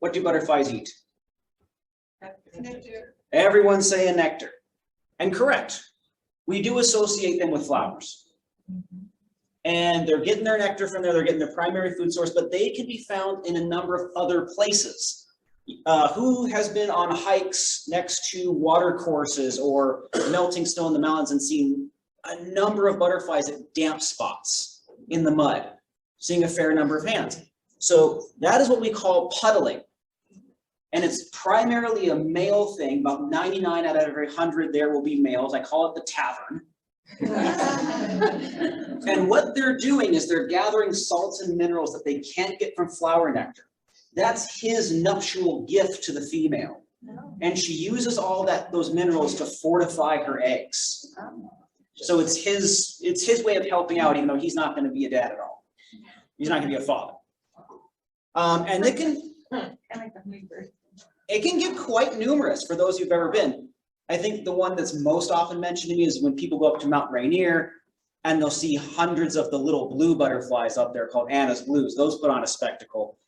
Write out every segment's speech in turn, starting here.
What do butterflies eat? Nectar. Everyone's saying nectar. And correct. We do associate them with flowers. And they're getting their nectar from there, they're getting their primary food source, but they can be found in a number of other places. Who has been on hikes next to water courses or melting snow in the mountains and seen a number of butterflies at damp spots in the mud? Seeing a fair number of hands. So that is what we call puddling. And it's primarily a male thing. About 99 out of every 100 there will be males. I call it the tavern. And what they're doing is they're gathering salts and minerals that they can't get from flower nectar. That's his nuptial gift to the female. And she uses all those minerals to fortify her eggs. So it's his way of helping out, even though he's not going to be a dad at all. He's not going to be a father. And it can get quite numerous for those who've ever been. I think the one that's most often mentioned to me is when people go up to Mount Rainier and they'll see hundreds of the little blue butterflies up there called Anna's blues. Those put on a spectacle.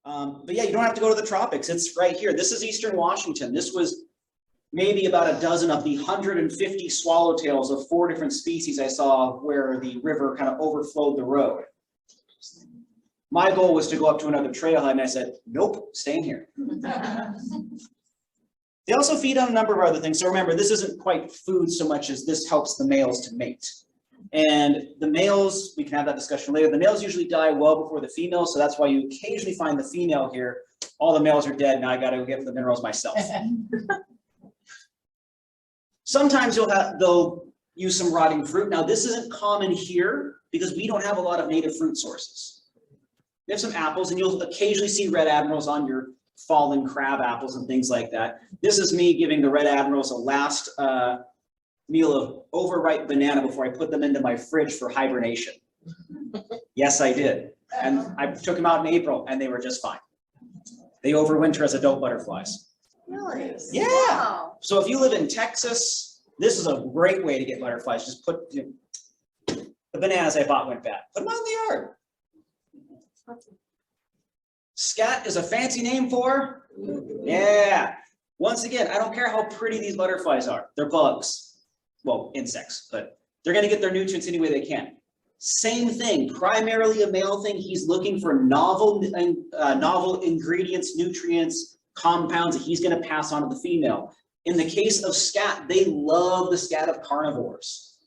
But yeah, you don't have to go to the tropics. It's right here. This is Eastern Washington. This was maybe about a dozen of the 150 swallowtails of 4 different species I saw where the river kind of overflowed the road. My goal was to go up to another trailhead and I said, nope, staying here. They also feed on a number of other things. So remember, this isn't quite food so much as this helps the males to mate. And the males, we can have that discussion later, the males usually die well before the females, so that's why you occasionally find the female here. All the males are dead, now I gotta go get the minerals myself. Sometimes they'll use some rotting fruit. Now this isn't common here because we don't have a lot of native fruit sources. We have some apples and you'll occasionally see red admirals on your fallen crab apples and things like that. This is me giving the red admirals a last meal of overripe banana before I put them into my fridge for hibernation. Yes, I did. And I took them out in April and they were just fine. They overwinter as adult butterflies. Really? Yeah. Wow. So if you live in Texas, this is a great way to get butterflies. Just put, the bananas I bought went bad. Put them out in the yard. Scat is a fancy name for? Yeah. Once again, I don't care how pretty these butterflies are. They're bugs. Well, insects, but they're going to get their nutrients any way they can. Same thing, primarily a male thing. He's looking for novel ingredients, nutrients, compounds that he's going to pass on to the female. In the case of scat, they love the scat of carnivores.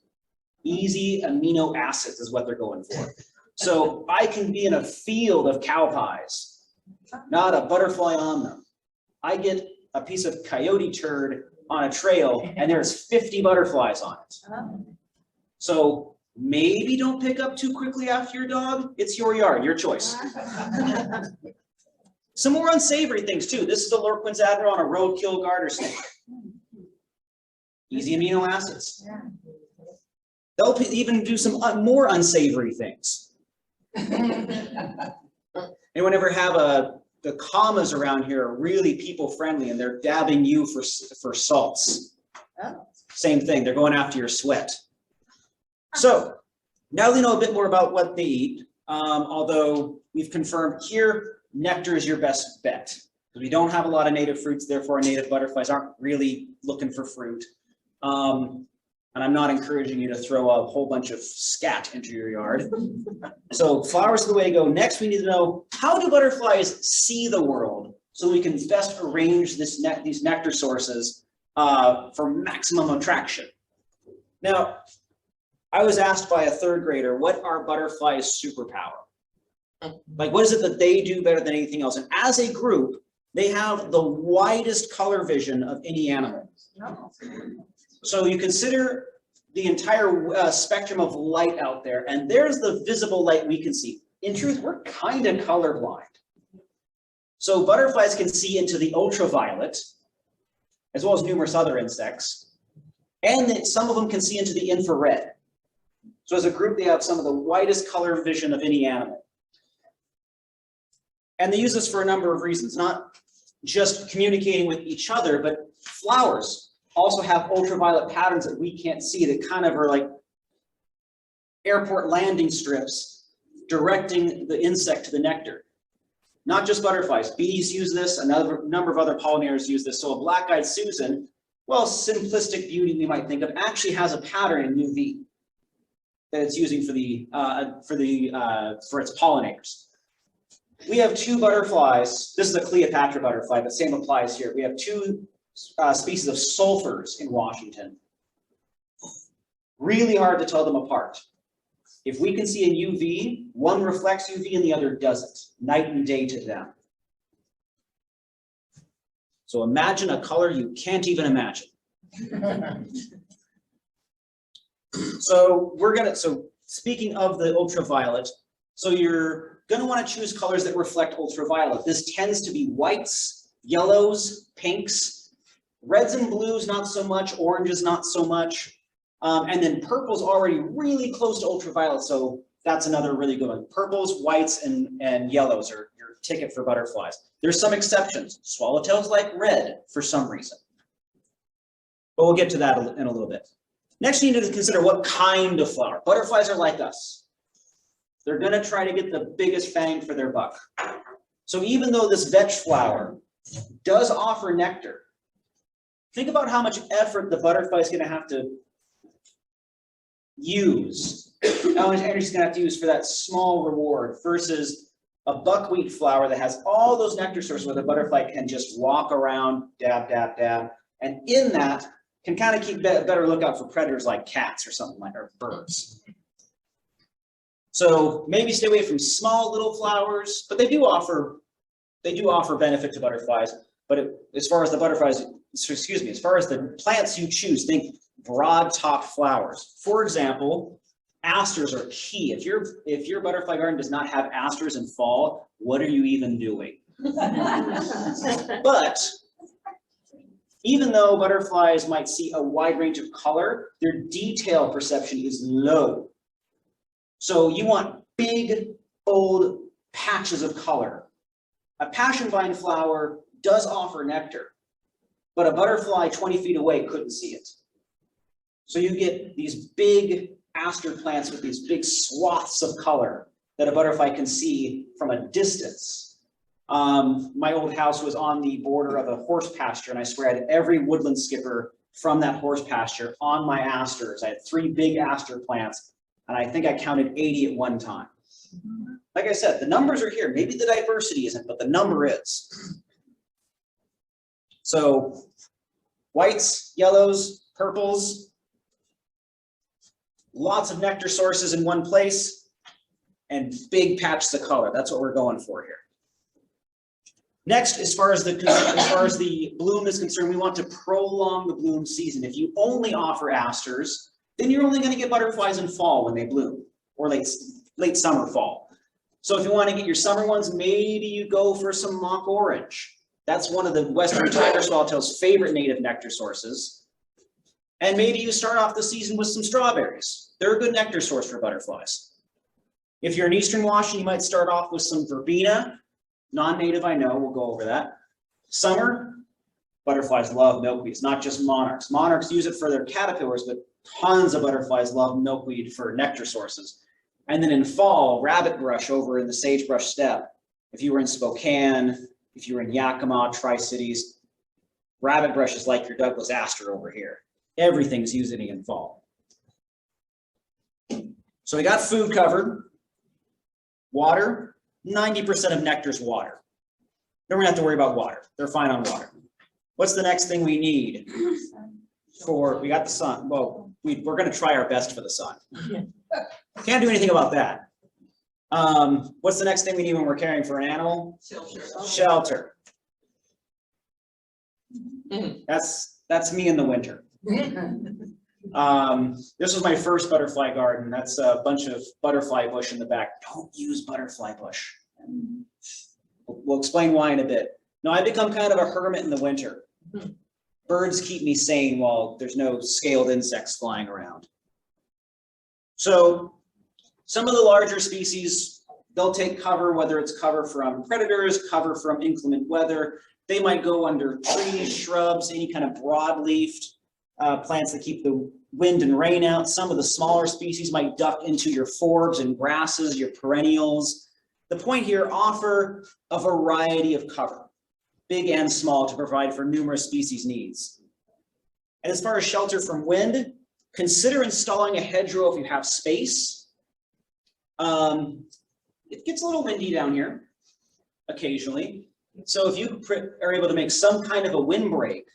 Easy amino acids is what they're going for. So I can be in a field of cow pies, not a butterfly on them. I get a piece of coyote turd on a trail and there's 50 butterflies on it. So maybe don't pick up too quickly after your dog. It's your yard, your choice. Some more unsavory things too. This is the Lorquin's admiral on a roadkill garter snake. Easy amino acids. They'll even do some more unsavory things. Anyone ever have the commas around here are really people friendly and they're dabbing you for salts. Oh. Same thing, they're going after your sweat. So now we know a bit more about what they eat, although we've confirmed here, nectar is your best bet. Because we don't have a lot of native fruits, therefore our native butterflies aren't really looking for fruit. And I'm not encouraging you to throw a whole bunch of scat into your yard. So flowers are the way to go. Next, we need to know, how do butterflies see the world so we can best arrange these nectar sources for maximum attraction? Now, I was asked by a 3rd grader, what are butterflies' superpower? Like, what is it that they do better than anything else? And as a group, they have the widest color vision of any animal. No. So you consider the entire spectrum of light out there, and there's the visible light we can see. In truth, we're kind of colorblind. So butterflies can see into the ultraviolet, as well as numerous other insects, and some of them can see into the infrared. So as a group, they have some of the widest color vision of any animal. And they use this for a number of reasons, not just communicating with each other, but flowers also have ultraviolet patterns that we can't see that kind of are like airport landing strips directing the insect to the nectar. Not just butterflies, bees use this, another number of other pollinators use this. So a black-eyed Susan, well, simplistic beauty we might think of, actually has a pattern in UV that it's using for its pollinators. We have two butterflies. This is a Cleopatra butterfly, but same applies here. We have two species of sulfurs in Washington. Really hard to tell them apart. If we can see in UV, one reflects UV and the other doesn't. Night and day to them. So imagine a color you can't even imagine. So speaking of the ultraviolet, so you're gonna want to choose colors that reflect ultraviolet. This tends to be whites, yellows, pinks, reds and blues, not so much, oranges, not so much. And then purple's already really close to ultraviolet, so that's another really good one. Purples, whites, and yellows are your ticket for butterflies. There's some exceptions. Swallowtails like red for some reason. But we'll get to that in a little bit. Next, you need to consider what kind of flower. Butterflies are like us. They're gonna try to get the biggest bang for their buck. So even though this vetch flower does offer nectar, think about how much effort the butterfly is gonna have to use, how much energy it's gonna have to use for that small reward versus a buckwheat flower that has all those nectar sources where the butterfly can just walk around, dab, dab, dab, and in that can kind of keep better lookout for predators like cats or something like, or birds. So maybe stay away from small little flowers, but they do offer benefit to butterflies. But as far as the butterflies, as far as the plants you choose, think broad-topped flowers. For example, asters are key. If your butterfly garden does not have asters in fall, what are you even doing? But even though butterflies might see a wide range of color, their detail perception is low. So you want big, bold patches of color. A passion vine flower does offer nectar, but a butterfly 20 feet away couldn't see it. So you get these big aster plants with these big swaths of color that a butterfly can see from a distance. My old house was on the border of a horse pasture, and I swear I had every woodland skipper from that horse pasture on my asters. I had 3 big aster plants, and I think I counted 80 at one time. Like I said, the numbers are here. Maybe the diversity isn't, but the number is. So whites, yellows, purples, lots of nectar sources in one place, and big patches of color. That's what we're going for here. Next, as far as the bloom is concerned, we want to prolong the bloom season. If you only offer asters, then you're only going to get butterflies in fall when they bloom, or late summer, fall. So if you want to get your summer ones, maybe you go for some mock orange. That's one of the western tiger swallowtail's favorite native nectar sources. And maybe you start off the season with some strawberries. They're a good nectar source for butterflies. If you're in eastern Washington, you might start off with some verbena. Non-native, I know, we'll go over that. Summer, butterflies love milkweed. It's not just monarchs. Monarchs use it for their caterpillars, but tons of butterflies love milkweed for nectar sources. And then in fall, rabbit brush over in the sagebrush steppe. If you were in Spokane, if you were in Yakima, Tri-Cities, rabbit brush is like your Douglas aster over here. Everything's using it in fall. So we got food covered. Water. 90% of nectar's water. Then we're gonna have to worry about water. They're fine on water. What's the next thing we need? We got the sun. Well, we're gonna try our best for the sun. Can't do anything about that. What's the next thing we need when we're caring for an animal? Shelter. That's me in the winter. This was my first butterfly garden. That's a bunch of butterfly bush in the back. Don't use butterfly bush. We'll explain why in a bit. No, I become kind of a hermit in the winter. Birds keep me sane while there's no scaled insects flying around. So some of the larger species, they'll take cover, whether it's cover from predators, cover from inclement weather. They might go under trees, shrubs, any kind of broadleafed plants that keep the wind and rain out. Some of the smaller species might duck into your forbs and grasses, your perennials. The point here, offer a variety of cover, big and small, to provide for numerous species needs. And as far as shelter from wind, consider installing a hedgerow if you have space. It gets a little windy down here occasionally. So if you are able to make some kind of a windbreak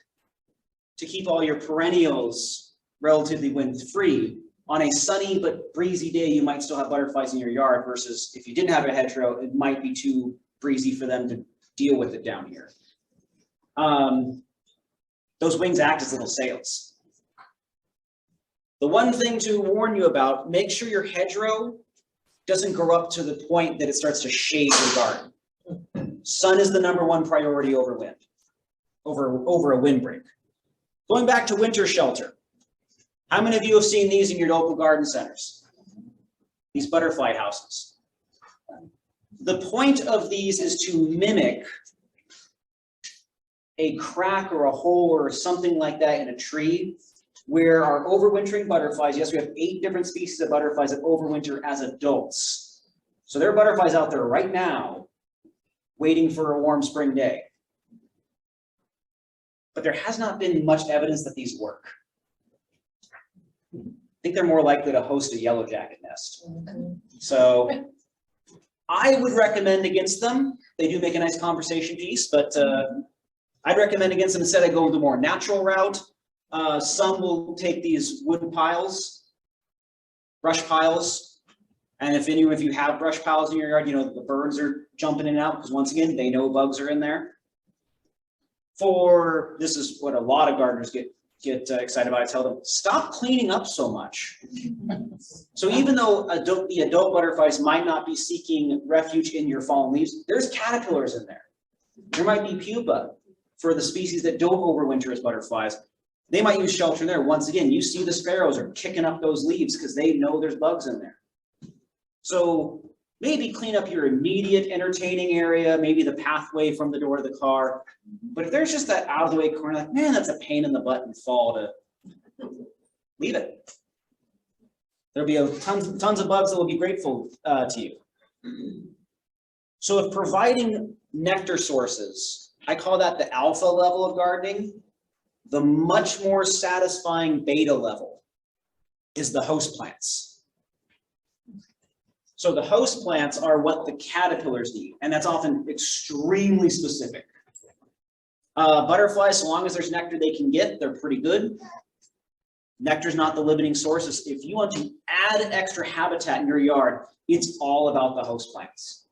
to keep all your perennials relatively wind-free, on a sunny but breezy day, you might still have butterflies in your yard, versus if you didn't have a hedgerow, it might be too breezy for them to deal with it down here. Those wings act as little sails. The one thing to warn you about, make sure your hedgerow doesn't grow up to the point that it starts to shade your garden. Sun is the #1 priority over wind, over a windbreak. Going back to winter shelter. How many of you have seen these in your local garden centers? These butterfly houses. The point of these is to mimic a crack or a hole or something like that in a tree where our overwintering butterflies, yes, we have 8 different species of butterflies that overwinter as adults. So there are butterflies out there right now waiting for a warm spring day. But there has not been much evidence that these work. I think they're more likely to host a yellow jacket nest. So I would recommend against them. They do make a nice conversation piece, but I'd recommend against them. Instead, I go the more natural route. Some will take these wood piles, brush piles, and if any of you have brush piles in your yard, you know the birds are jumping in and out because once again, they know bugs are in there. This is what a lot of gardeners get excited about. I tell them, stop cleaning up so much. So even though the adult butterflies might not be seeking refuge in your fallen leaves, there's caterpillars in there. There might be pupa for the species that don't overwinter as butterflies. They might use shelter in there. Once again, you see the sparrows are kicking up those leaves because they know there's bugs in there. So maybe clean up your immediate entertaining area, maybe the pathway from the door to the car. But if there's just that out of the way corner, like, man, that's a pain in the butt and fall, to leave it. There'll be tons of bugs that will be grateful to you. So if providing nectar sources, I call that the alpha level of gardening. The much more satisfying beta level is the host plants. So the host plants are what the caterpillars need, and that's often extremely specific. Butterflies, so long as there's nectar they can get, they're pretty good. Nectar is not the limiting source. If you want to add extra habitat in your yard, it's all about the host plants.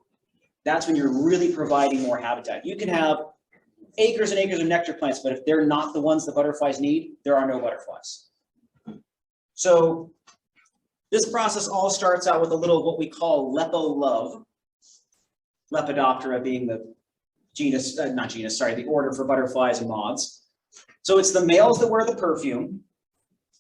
That's when you're really providing more habitat. You can have acres and acres of nectar plants, but if they're not the ones the butterflies need, there are no butterflies. So this process all starts out with a little what we call lepolove, Lepidoptera being the genus, the order for butterflies and moths. So it's the males that wear the perfume.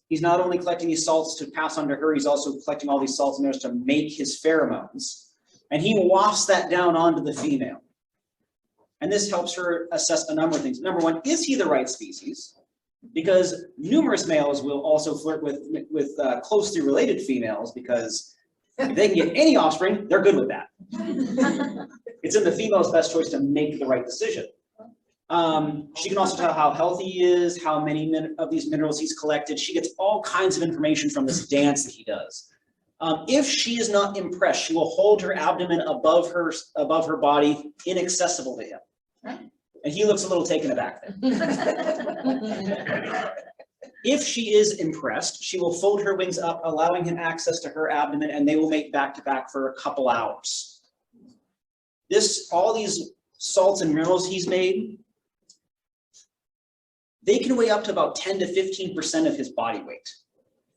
He's not only collecting these salts to pass on to her, he's also collecting all these salts and minerals to make his pheromones. And he wafts that down onto the female. And this helps her assess a number of things. Number one, is he the right species? Because numerous males will also flirt with closely related females, because if they can get any offspring, they're good with that. It's in the female's best choice to make the right decision. She can also tell how healthy he is, how many of these minerals he's collected. She gets all kinds of information from this dance that he does. If she is not impressed, she will hold her abdomen above her body, inaccessible to him. And he looks a little taken aback there. If she is impressed, she will fold her wings up, allowing him access to her abdomen, and they will mate back to back for a couple hours. All these salts and minerals he's made, they can weigh up to about 10 to 15% of his body weight.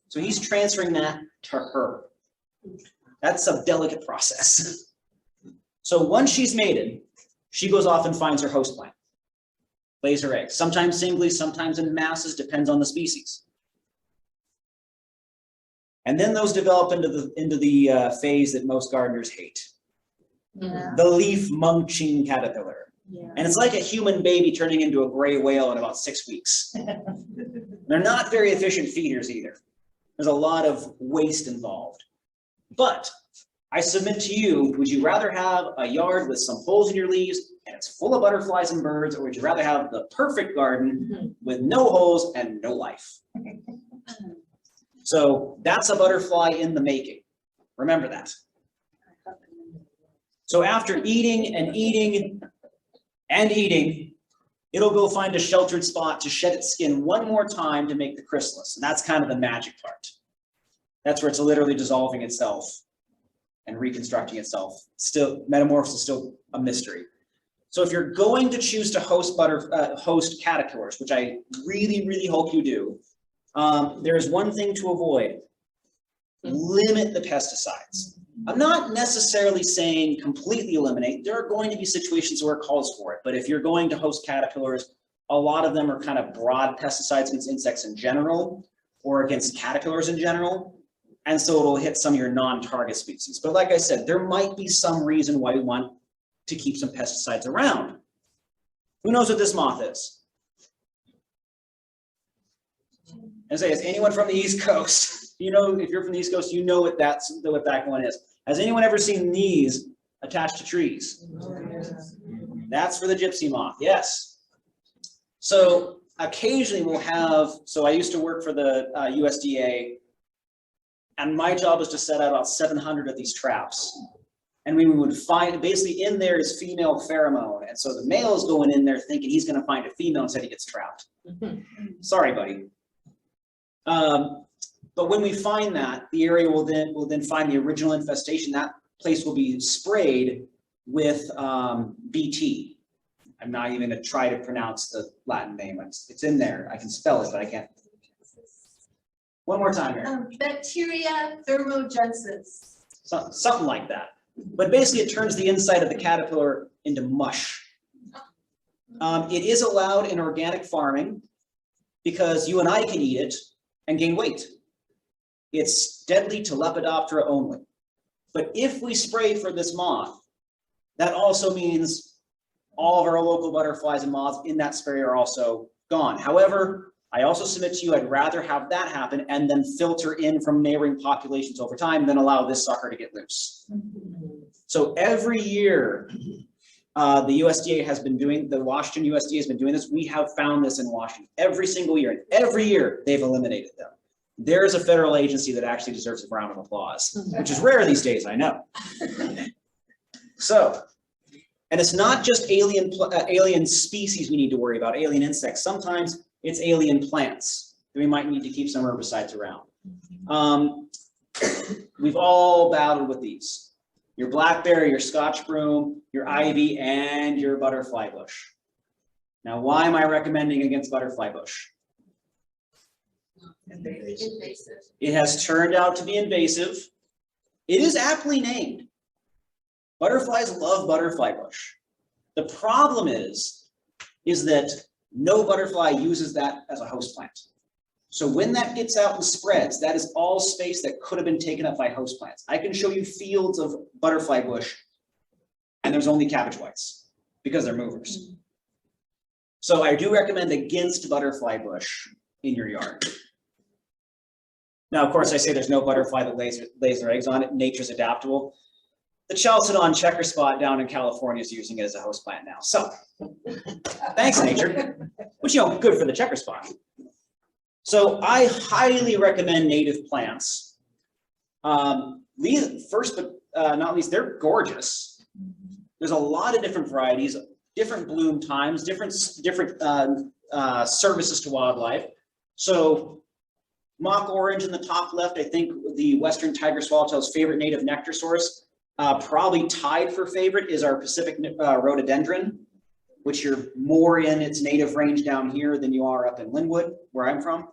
So he's transferring that to her. That's a delicate process. So once she's mated, she goes off and finds her host plant, lays her eggs, sometimes singly, sometimes in masses, depends on the species. And then those develop into the phase that most gardeners hate. Yeah. The leaf munching caterpillar. Yeah. And it's like a human baby turning into a gray whale in about 6 weeks. They're not very efficient feeders either. There's a lot of waste involved. But I submit to you, would you rather have a yard with some holes in your leaves and it's full of butterflies and birds, or would you rather have the perfect garden with no holes and no life? So that's a butterfly in the making. Remember that. So after eating and eating and eating, it'll go find a sheltered spot to shed its skin one more time to make the chrysalis. And that's kind of the magic part. That's where it's literally dissolving itself and reconstructing itself. Still, metamorphosis is still a mystery. So if you're going to choose to host caterpillars, which I really, really hope you do, there's one thing to avoid. Limit the pesticides. I'm not necessarily saying completely eliminate. There are going to be situations where it calls for it, but if you're going to host caterpillars, a lot of them are kind of broad pesticides against insects in general, or against caterpillars in general, and so it'll hit some of your non-target species. But like I said, there might be some reason why we want to keep some pesticides around. Who knows what this moth is? And say, is anyone from the East Coast? You know, if you're from the East Coast, you know what that one is. Has anyone ever seen these attached to trees? That's for the gypsy moth, yes. So occasionally we'll have, so I used to work for the USDA, and my job was to set out about 700 of these traps. And we would find, basically in there is female pheromone. And so the male is going in there thinking he's gonna find a female instead he gets trapped. Sorry, buddy. But when we find that, the area will then find the original infestation. That place will be sprayed with BT. I'm not even gonna try to pronounce the Latin name. It's in there. I can spell it, but I can't. One more time here. Bacteria thermogenesis. Something like that. But basically it turns the inside of the caterpillar into mush. It is allowed in organic farming because you and I can eat it and gain weight. It's deadly to Lepidoptera only. But if we spray for this moth, that also means all of our local butterflies and moths in that spray are also gone. However, I also submit to you, I'd rather have that happen and then filter in from neighboring populations over time than allow this sucker to get loose. So every year, the USDA has been doing, the Washington USDA has been doing this. We have found this in Washington every single year. And every year they've eliminated them. There's a federal agency that actually deserves a round of applause, which is rare these days, I know. So, and it's not just alien species we need to worry about, alien insects. Sometimes it's alien plants that we might need to keep some herbicides around. We've all battled with these. Your blackberry, your Scotch broom, your ivy, and your butterfly bush. Now, why am I recommending against butterfly bush? Invasive. It has turned out to be invasive. It is aptly named. Butterflies love butterfly bush. The problem is that no butterfly uses that as a host plant. So when that gets out and spreads, that is all space that could have been taken up by host plants. I can show you fields of butterfly bush and there's only cabbage whites because they're movers. So I do recommend against butterfly bush in your yard. Now, of course, I say there's no butterfly that lays their eggs on it. Nature's adaptable. The Chalcedon checker spot down in California is using it as a host plant now. So thanks, nature. Which, you know, good for the checker spot. So I highly recommend native plants. First, but not least, they're gorgeous. There's a lot of different varieties, different bloom times, different services to wildlife. So mock orange in the top left, I think the Western tiger swallowtail's favorite native nectar source. Probably tied for favorite is our Pacific rhododendron, which you're more in its native range down here than you are up in Linwood, where I'm from.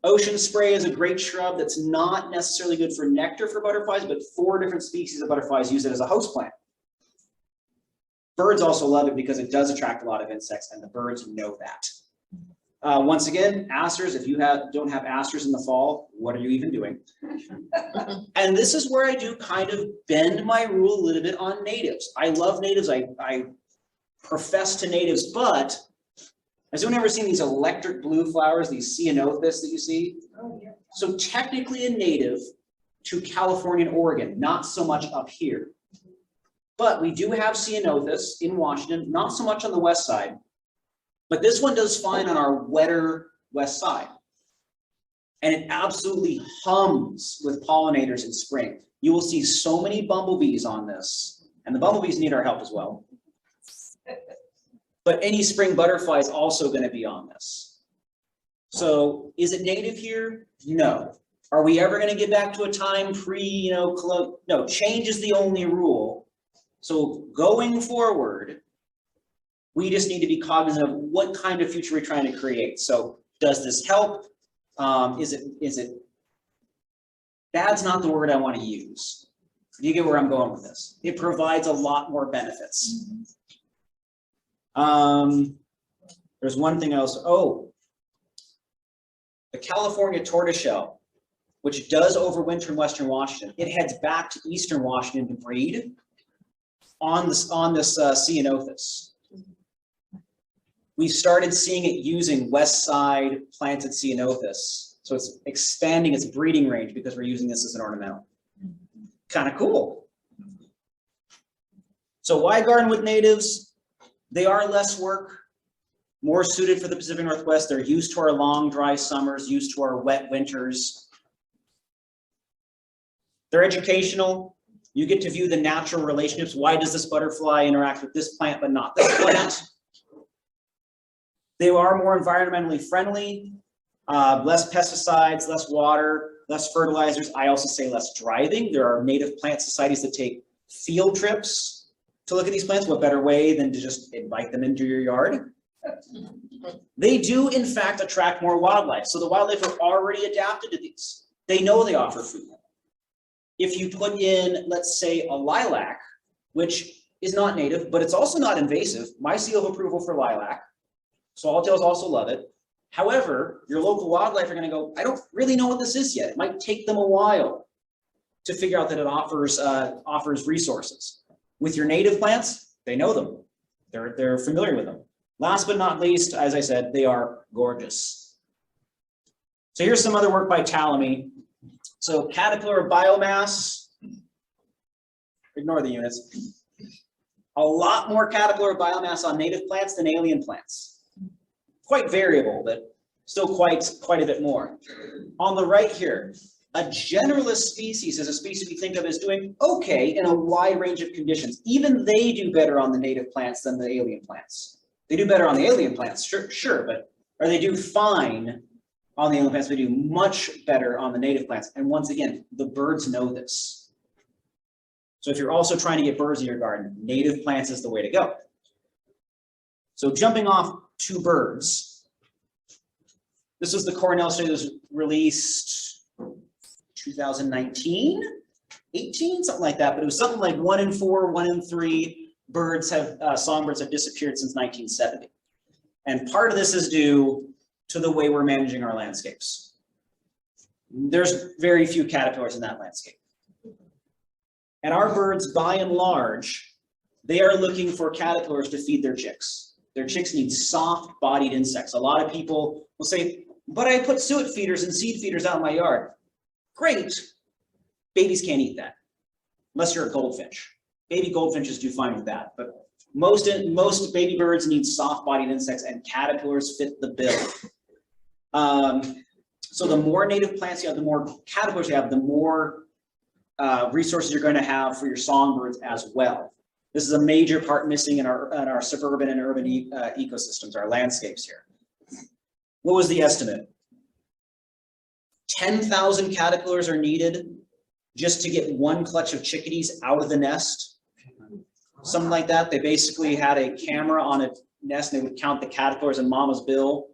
Ocean spray is a great shrub that's not necessarily good for nectar for butterflies, but 4 different species of butterflies use it as a host plant. Birds also love it because it does attract a lot of insects, and the birds know that. Once again, asters, if you don't have asters in the fall, what are you even doing? And this is where I do kind of bend my rule a little bit on natives. I love natives, I profess to natives, but has anyone ever seen these electric blue flowers, these ceanothus that you see? Oh, yeah. So technically a native to California and Oregon, not so much up here. But we do have Ceanothus in Washington, not so much on the west side, but this one does fine on our wetter west side. And it absolutely hums with pollinators in spring. You will see so many bumblebees on this, and the bumblebees need our help as well. But any spring butterfly is also going to be on this. So is it native here? No. Are we ever going to get back to a time pre, no, change is the only rule. So going forward, we just need to be cognizant of what kind of future we're trying to create. So does this help? Is it, bad's not the word I want to use. You get where I'm going with this. It provides a lot more benefits. There's one thing else. Oh, the California tortoiseshell, which does overwinter in Western Washington, it heads back to Eastern Washington to breed on this Ceanothus. We've started seeing it using west side planted Ceanothus. So it's expanding its breeding range because we're using this as an ornamental. Kind of cool. So why garden with natives? They are less work, more suited for the Pacific Northwest. They're used to our long, dry summers, used to our wet winters. They're educational. You get to view the natural relationships. Why does this butterfly interact with this plant but not this plant? They are more environmentally friendly, less pesticides, less water, less fertilizers. I also say less driving. There are native plant societies that take field trips to look at these plants. What better way than to just invite them into your yard? They do, in fact, attract more wildlife. So the wildlife are already adapted to these. They know they offer food. If you put in, let's say, a lilac, which is not native, but it's also not invasive, my seal of approval for lilac. Swallowtails also love it. However, your local wildlife are going to go, I don't really know what this is yet. It might take them a while to figure out that it offers resources. With your native plants, they know them. They're familiar with them. Last but not least, as I said, they are gorgeous. So here's some other work by Talamy. So caterpillar biomass, ignore the units. A lot more caterpillar biomass on native plants than alien plants. Quite variable, but still quite a bit more. On the right here, a generalist species is a species we think of as doing okay in a wide range of conditions. Even they do better on the native plants than the alien plants. They do better on the alien plants, sure, but or they do fine on the alien plants. We do much better on the native plants. And once again, the birds know this. So if you're also trying to get birds in your garden, native plants is the way to go. So jumping off to birds. This was the Cornell study that was released 2019, 18, something like that. But it was something like 1 in 4, 1 in 3 birds have, songbirds have disappeared since 1970. And part of this is due to the way we're managing our landscapes. There's very few caterpillars in that landscape. And our birds, by and large, they are looking for caterpillars to feed their chicks. Their chicks need soft-bodied insects. A lot of people will say, but I put suet feeders and seed feeders out in my yard. Great. Babies can't eat that, unless you're a goldfinch. Baby goldfinches do fine with that, but most baby birds need soft-bodied insects, and caterpillars fit the bill. So the more native plants you have, the more caterpillars you have, the more resources you're going to have for your songbirds as well. This is a major part missing in our suburban and urban ecosystems, our landscapes here. What was the estimate? 10,000 caterpillars are needed just to get one clutch of chickadees out of the nest. Something like that. They basically had a camera on a nest and they would count the caterpillars in mama's bill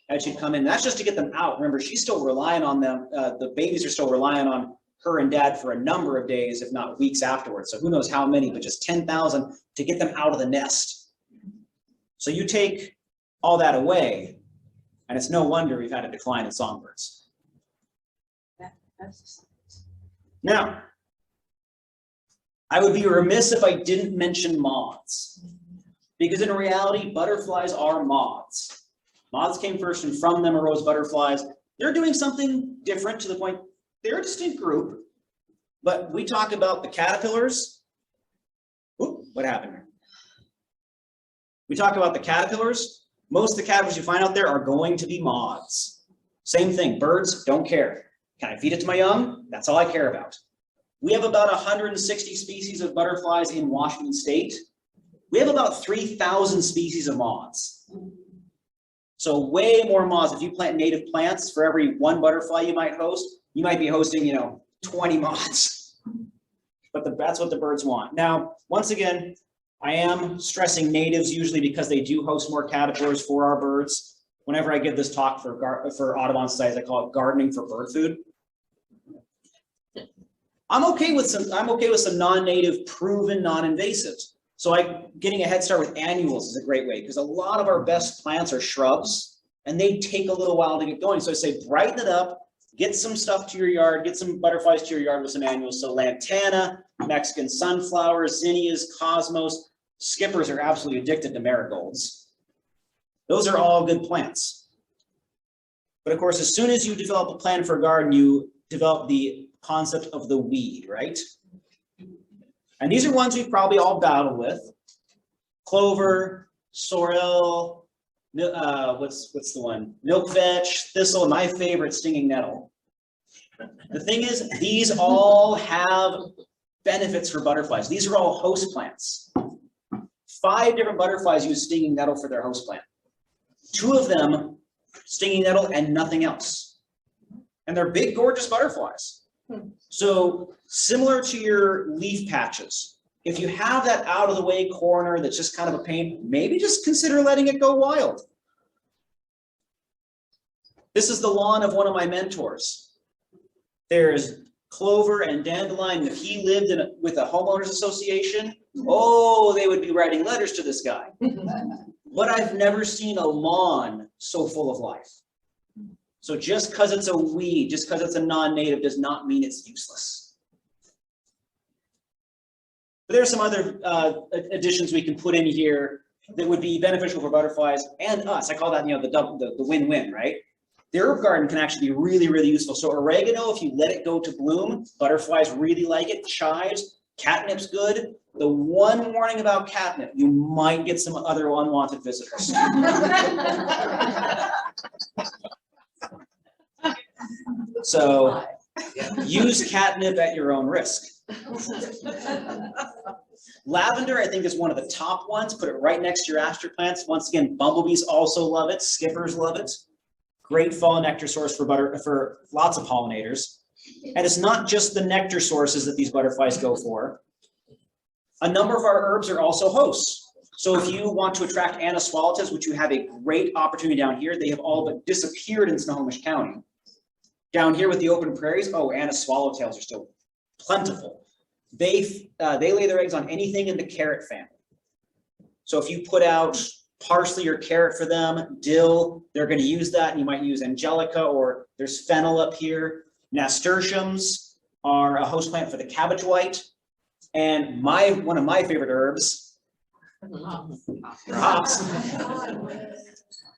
as she'd come in. That's just to get them out. Remember, she's still relying on them. The babies are still relying on her and dad for a number of days, if not weeks afterwards. So who knows how many, but just 10,000 to get them out of the nest. So you take all that away, and it's no wonder we've had a decline in songbirds. Now, I would be remiss if I didn't mention moths, because in reality, butterflies are moths. Moths came first, and from them arose butterflies. They're doing something different to the point they're a distinct group, But we talk about the caterpillars. Oop, what happened here? We talk about the caterpillars. Most of the caterpillars you find out there are going to be moths. Same thing, birds, don't care. Can I feed it to my young? That's all I care about. We have about 160 species of butterflies in Washington State. We have about 3,000 species of moths. So way more moths. If you plant native plants, for every one butterfly you might host, you might be hosting, 20 moths. But that's what the birds want. Now, once again, I am stressing natives usually because they do host more caterpillars for our birds. Whenever I give this talk for Audubon Societies, I call it gardening for bird food. I'm okay with some non-native, proven non-invasives. So getting a head start with annuals is a great way because a lot of our best plants are shrubs and they take a little while to get going. So I say brighten it up, get some stuff to your yard, get some butterflies to your yard with some annuals. So lantana, Mexican sunflowers, zinnias, cosmos, skippers are absolutely addicted to marigolds. Those are all good plants. But of course, as soon as you develop a plan for a garden, you develop the concept of the weed, right? And these are ones we've probably all battled with. Clover, sorrel, what's the one? Milkvetch, thistle, and my favorite, stinging nettle. The thing is, these all have benefits for butterflies. These are all host plants. 5 different butterflies use stinging nettle for their host plant. 2 of them, stinging nettle and nothing else. And they're big, gorgeous butterflies. So similar to your leaf patches, if you have that out of the way corner that's just kind of a pain, maybe just consider letting it go wild. This is the lawn of one of my mentors. There's clover and dandelion. If he lived with a homeowners association, oh, they would be writing letters to this guy. But I've never seen a lawn so full of life. So just because it's a weed, just because it's a non-native does not mean it's useless. But there are some other additions we can put in here that would be beneficial for butterflies and us. I call that, the win-win, right? The herb garden can actually be really, really useful. So oregano, if you let it go to bloom, butterflies really like it. Chives, catnip's good. The one warning about catnip, you might get some other unwanted visitors. So use catnip at your own risk. Lavender, I think, is one of the top ones. Put it right next to your aster plants. Once again, bumblebees also love it. Skippers love it. Great fall nectar source for lots of pollinators. And it's not just the nectar sources that these butterflies go for. A number of our herbs are also hosts. So if you want to attract Anna swallowtails, which you have a great opportunity down here, they have all but disappeared in Snohomish County. Down here with the open prairies, oh, Anna swallowtails are still plentiful. They lay their eggs on anything in the carrot family. So if you put out parsley or carrot for them, dill, they're going to use that. And you might use angelica, or there's fennel up here. Nasturtiums are a host plant for the cabbage white. And one of my favorite herbs, hops.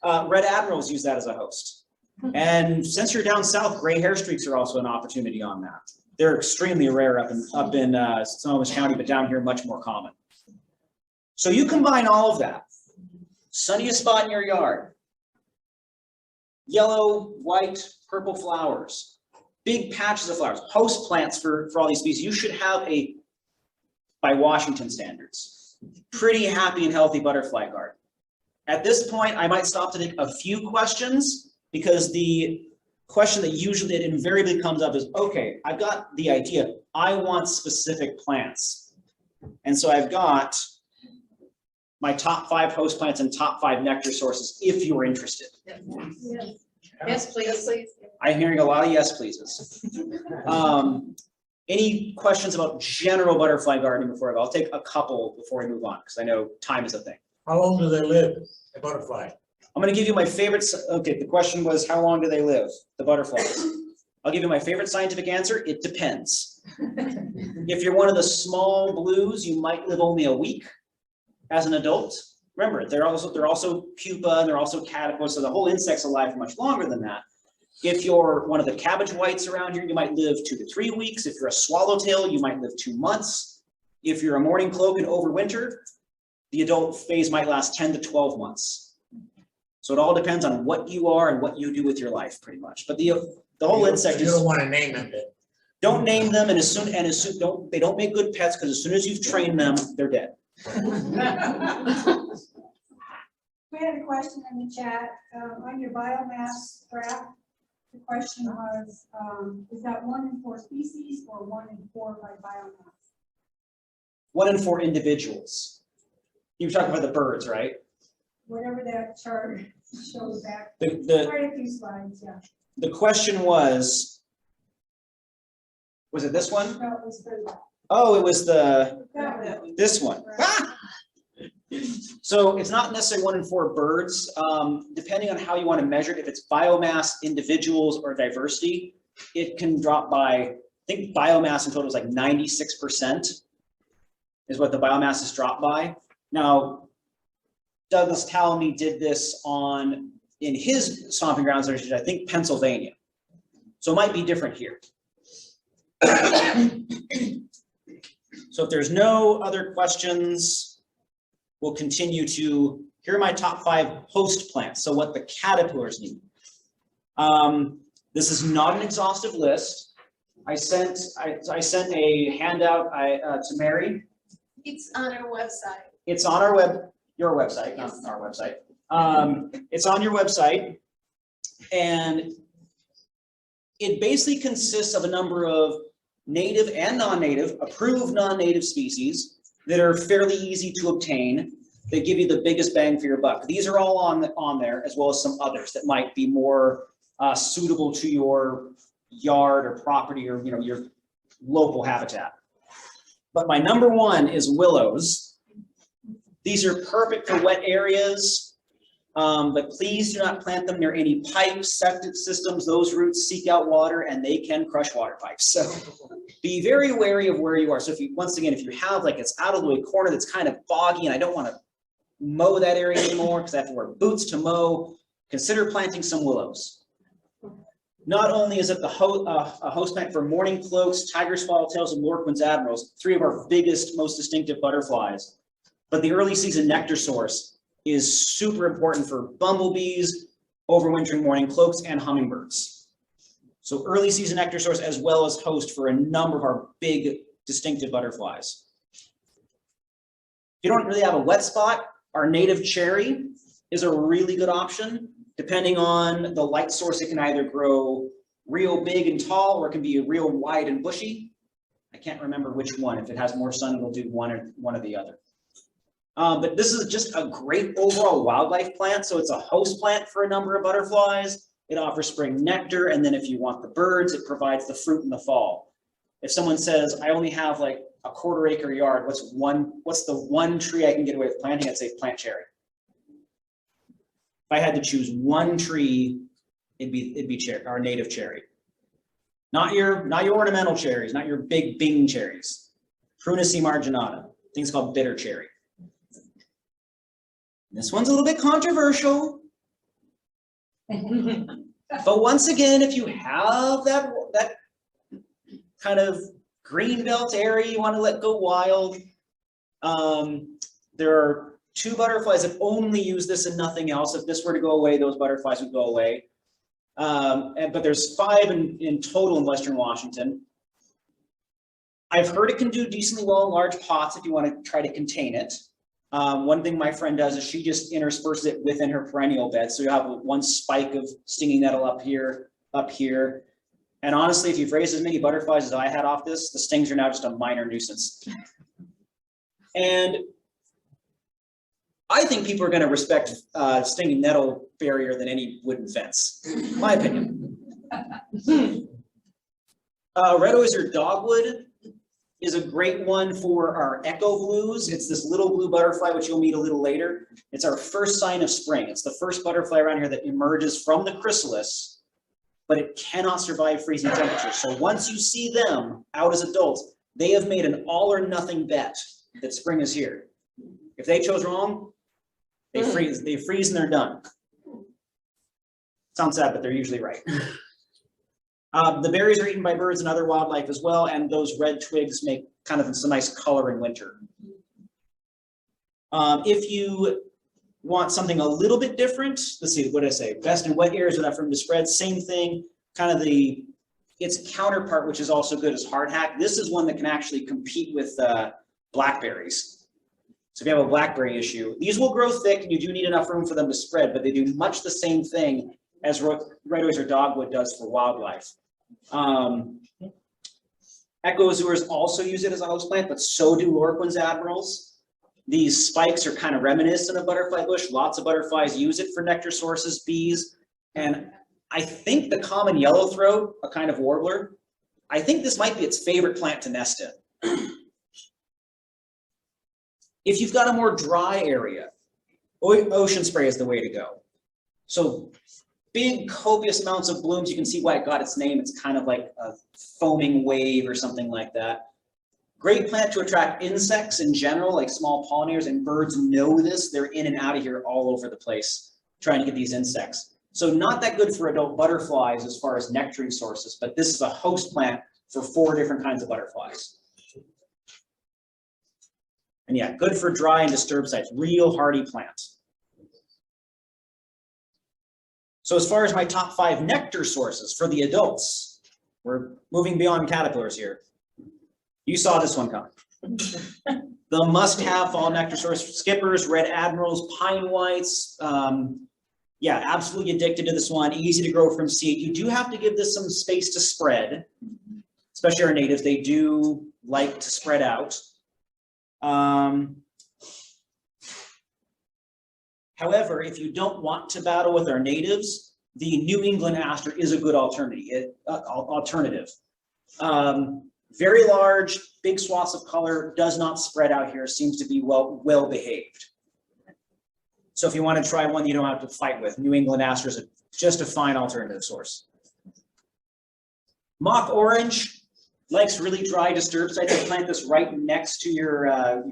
Red admirals use that as a host. And since you're down south, gray hair streaks are also an opportunity on that. They're extremely rare up in Snohomish County, but down here much more common. So you combine all of that. Sunniest spot in your yard. Yellow, white, purple flowers. Big patches of flowers. Host plants for all these species. You should have by Washington standards, pretty happy and healthy butterfly garden. At this point, I might stop to take a few questions, because the question that invariably comes up is, okay, I've got the idea. I want specific plants. And so I've got my top 5 host plants and top 5 nectar sources, if you're interested. Yes, please. I'm hearing a lot of yes, pleases. Any questions about general butterfly gardening before I go? I'll take a couple before we move on, because I know time is a thing. How long do they live, a butterfly? I'm going to give you my favorite. Okay, the question was, how long do they live, the butterflies? I'll give you my favorite scientific answer. It depends. If you're one of the small blues, you might live only a week as an adult. Remember, they're also pupa and they're also caterpillars, so the whole insect's alive for much longer than that. If you're one of the cabbage whites around here, you might live 2 to 3 weeks. If you're a swallowtail, you might live 2 months. If you're a mourning cloak and overwinter, the adult phase might last 10 to 12 months. So it all depends on what you are and what you do with your life, pretty much. But the whole insect You is, don't wanna name them then. don't name them, and as soon they don't make good pets, because as soon as you've trained them, they're dead. We had a question in the chat, on your biomass graph. The question was, is that 1 in 4 species or 1 in 4 by biomass? 1 in 4 individuals. You were talking about the birds, right? Whatever that chart shows back, The quite a few slides, yeah. question was it this one? No, it was good. Oh, it was That one. this one. Ah! So it's not necessarily 1 in 4 birds, depending on how you want to measure it. If it's biomass, individuals, or diversity, it can drop by, I think biomass in total is like 96% is what the biomass is dropped by. Now, Douglas Talmy did this in his stomping grounds, which is, I think, Pennsylvania. So it might be different here. So if there's no other questions, we'll continue to, here are my top 5 host plants. So what the caterpillars need. This is not an exhaustive list. I sent a handout to Mary. It's on our website. It's on your website, not our website. It's on your website. And it basically consists of a number of native and non-native, approved non-native species that are fairly easy to obtain. They give you the biggest bang for your buck. These are all on there, as well as some others that might be more suitable to your yard or property or your local habitat. But my number 1 is willows. These are perfect for wet areas, but please do not plant them near any pipes, septic systems. Those roots seek out water and they can crush water pipes. So be very wary of where you are. So once again, if you have it's out of the way corner that's kind of boggy and I don't want to mow that area anymore because I have to wear boots to mow, consider planting some willows. Not only is it a host plant for mourning cloaks, tiger swallowtails, and lorquins admirals, 3 of our biggest, most distinctive butterflies, but the early season nectar source is super important for bumblebees, overwintering mourning cloaks, and hummingbirds. So early season nectar source as well as host for a number of our big distinctive butterflies. If you don't really have a wet spot, our native cherry is a really good option. Depending on the light source, it can either grow real big and tall or it can be real wide and bushy. I can't remember which one. If it has more sun, it'll do one or the other. But this is just a great overall wildlife plant. So it's a host plant for a number of butterflies. It offers spring nectar. And then if you want the birds, it provides the fruit in the fall. If someone says, I only have a 1/4 acre yard, what's the one tree I can get away with planting? I'd say plant cherry. If I had to choose one tree, it'd be cherry, our native cherry. Not your ornamental cherries, not your big Bing cherries. Prunus marginata, things called bitter cherry. This one's a little bit controversial. But once again, if you have that kind of green belt area you want to let go wild, there are 2 butterflies that only use this and nothing else. If this were to go away, those butterflies would go away. But there's 5 in total in Western Washington. I've heard it can do decently well in large pots if you want to try to contain it. One thing my friend does is she just intersperses it within her perennial bed. So you have one spike of stinging nettle up here. And honestly, if you've raised as many butterflies as I had off this, the stings are now just a minor nuisance. And I think people are going to respect stinging nettle barrier than any wooden fence, my opinion. Red oyster dogwood is a great one for our echo blues. It's this little blue butterfly, which you'll meet a little later. It's our first sign of spring. It's the first butterfly around here that emerges from the chrysalis, but it cannot survive freezing temperatures. So once you see them out as adults, they have made an all or nothing bet that spring is here. If they chose wrong, they freeze and they're done. Sounds sad, but they're usually right. The berries are eaten by birds and other wildlife as well, and those red twigs make kind of some nice color in winter. If you want something a little bit different, let's see, what did I say? Best in wet areas without room to spread, same thing, kind of its counterpart, which is also good, is hardhack. This is one that can actually compete with blackberries. So if you have a blackberry issue, these will grow thick and you do need enough room for them to spread, but they do much the same thing as redwoods or dogwood does for wildlife. Echoazures also use it as a host plant, but so do Lorquin's admirals. These spikes are kind of reminiscent of butterfly bush. Lots of butterflies use it for nectar sources, bees, and I think the common yellowthroat, a kind of warbler, I think this might be its favorite plant to nest in. If you've got a more dry area, ocean spray is the way to go. So big copious amounts of blooms, you can see why it got its name. It's kind of like a foaming wave or something like that. Great plant to attract insects in general, like small pollinators, and birds know this. They're in and out of here all over the place trying to get these insects. So not that good for adult butterflies as far as nectaring sources, but this is a host plant for 4 different kinds of butterflies. And yeah, good for dry and disturbed sites, real hardy plant. So as far as my top 5 nectar sources for the adults, we're moving beyond caterpillars here. You saw this one coming. The must-have fall nectar source: skippers, red admirals, pine whites. Yeah, absolutely addicted to this one. Easy to grow from seed. You do have to give this some space to spread, especially our natives. They do like to spread out. However, if you don't want to battle with our natives, the New England aster is a good alternative. Very large, big swaths of color, does not spread out here, seems to be well behaved. So if you want to try one you don't have to fight with, New England aster is just a fine alternative source. Mock orange likes really dry, disturbed sites. You plant this right next to your